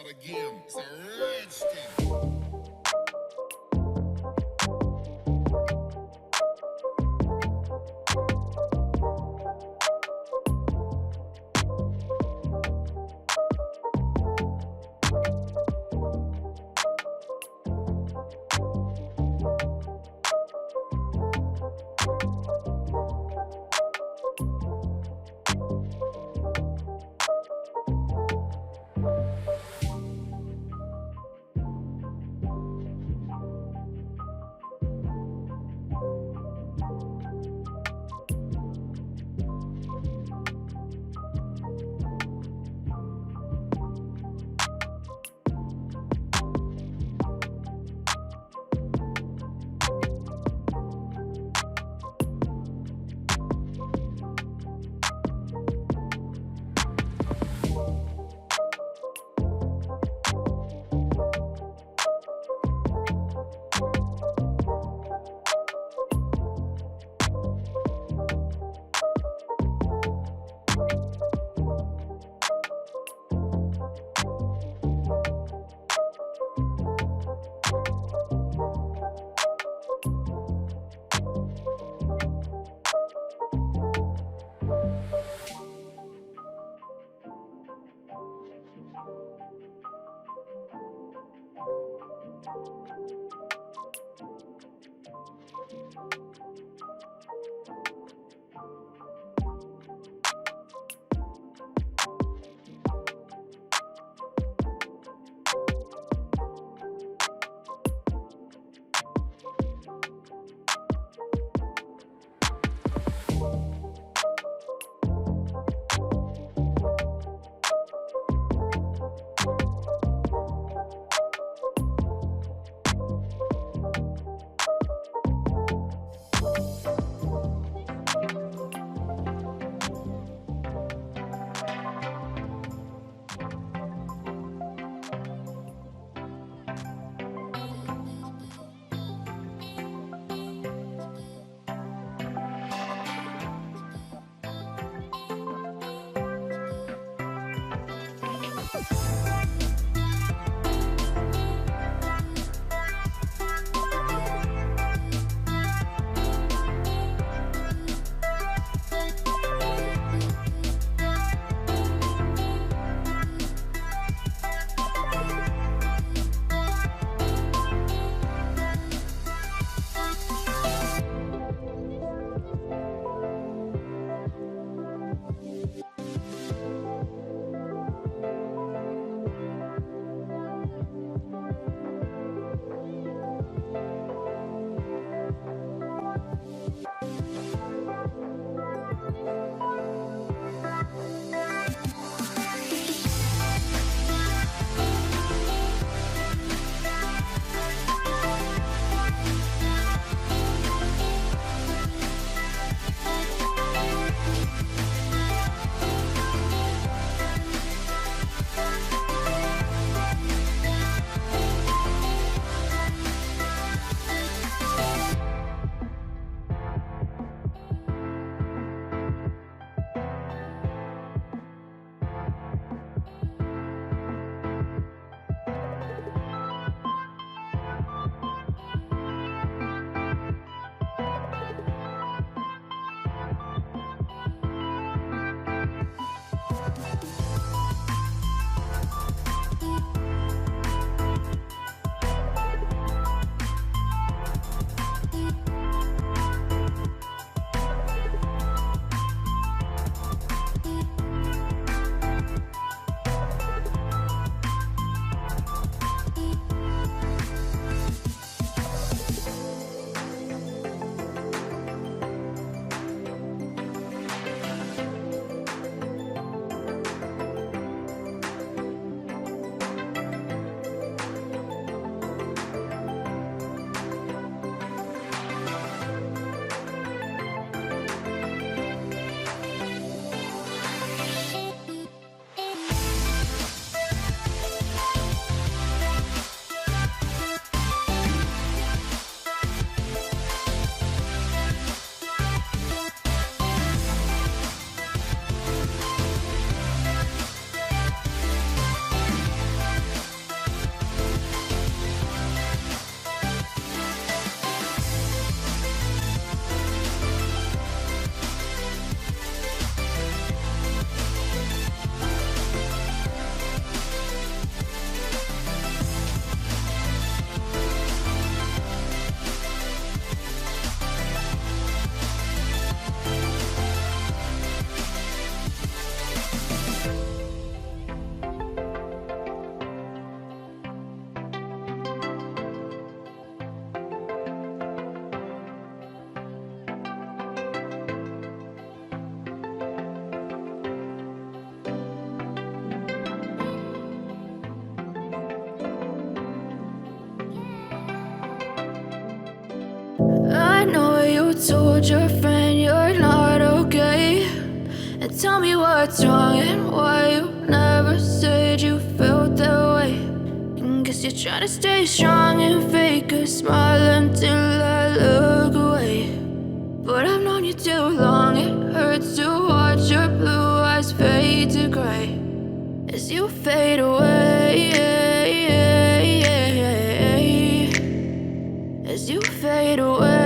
again. It's a rich thing. told your friend you're not okay, and tell me what's wrong and why you never said you felt that way. And guess you're trying to stay strong and fake a smile until I look away. But I've known you too long, it hurts to watch your blue eyes fade to gray as you fade away, as you fade away.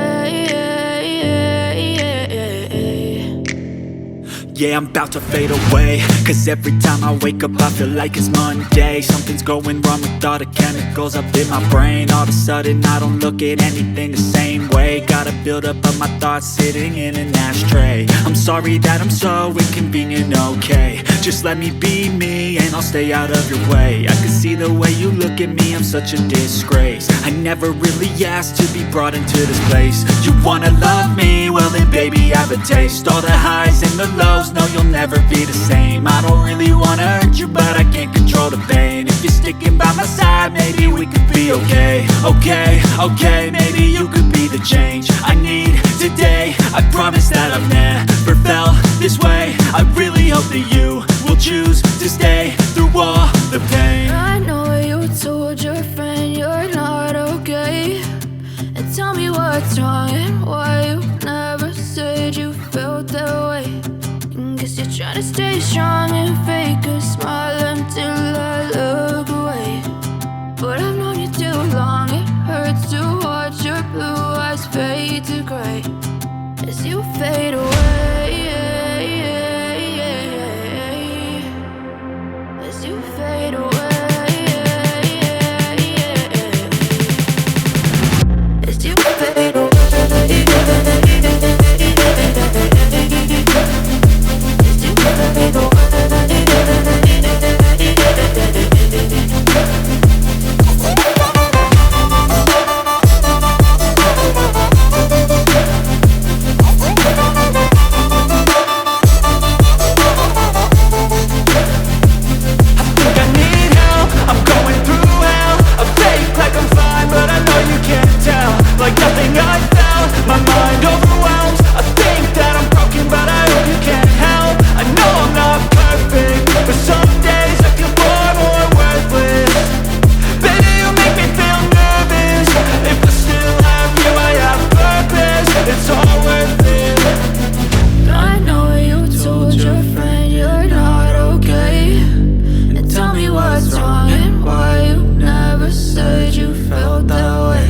Yeah, I'm about to fade away, cause every time I wake up I feel like it's Monday. Something's going wrong with all the chemicals up in my brain. All of a sudden I don't look at anything the same way. Gotta build up of my thoughts sitting in an ashtray. I'm sorry that I'm so inconvenient, okay. Just let me be me and I'll stay out of your way. I can see the way you look at me, I'm such a disgrace. I never really asked to be brought into this place. You wanna love me? Well then baby I have a taste. All the highs and the lows, no you'll never be the same. I don't really wanna hurt you but I can't control the pain. If you're sticking by my side maybe we could be okay. Okay, maybe you could be the change I need today. I promise that I've never felt this way. I really hope that you will choose to stay through all the pain. I know you told your friend you're not okay, and tell me what's wrong and why you never said you felt that way. And guess you're trying to stay strong and fake a smile until I look away. But I've known you too long, it hurts to watch your blue eyes fade to gray as you fade away, as you fade away, as you fade away. Like nothing I felt, my mind overwhelmed. I think that I'm broken but I hope you can't help. I know I'm not perfect, but some days I feel far more worthless. Baby, you make me feel nervous. If I still have you, I have purpose. It's all worth it. I know you told your friend you're not okay, and tell me what's wrong and why you never said you felt that way.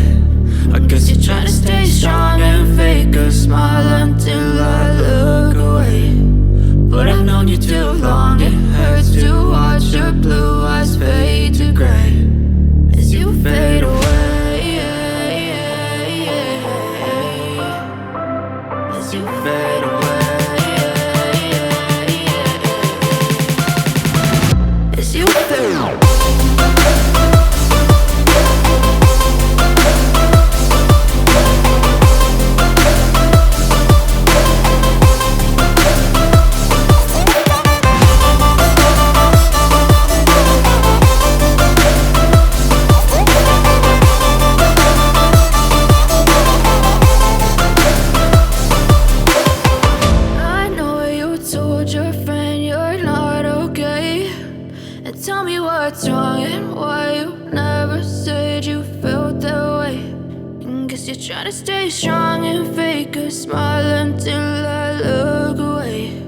I guess you're trying to stay strong and fake a smile until I look away. But I've known you too long, it hurts to watch your blue eyes fade to gray as you fade away, as you fade away, as you fade away. Tell me what's wrong and why you never said you felt that way. And guess you're trying to stay strong and fake a smile until I look away.